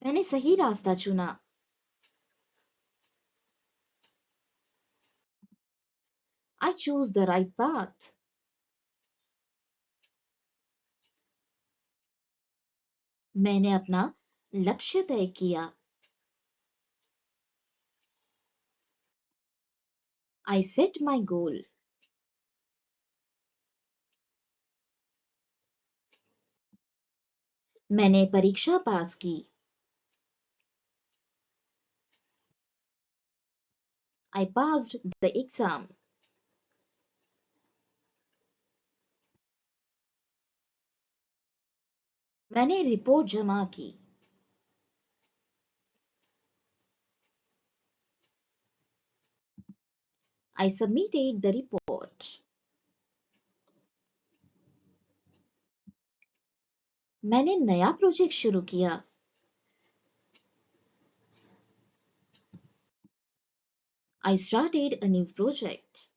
मैंने सही रास्ता चुना। I chose the right path. मैंने अपना लक्ष्य तय किया। I set my goal. मैंने परीक्षा पास की। I passed the exam. मैंने रिपोर्ट जमा की। I submitted the report. मैंने नया प्रोजेक्ट शुरू किया। I started a new project.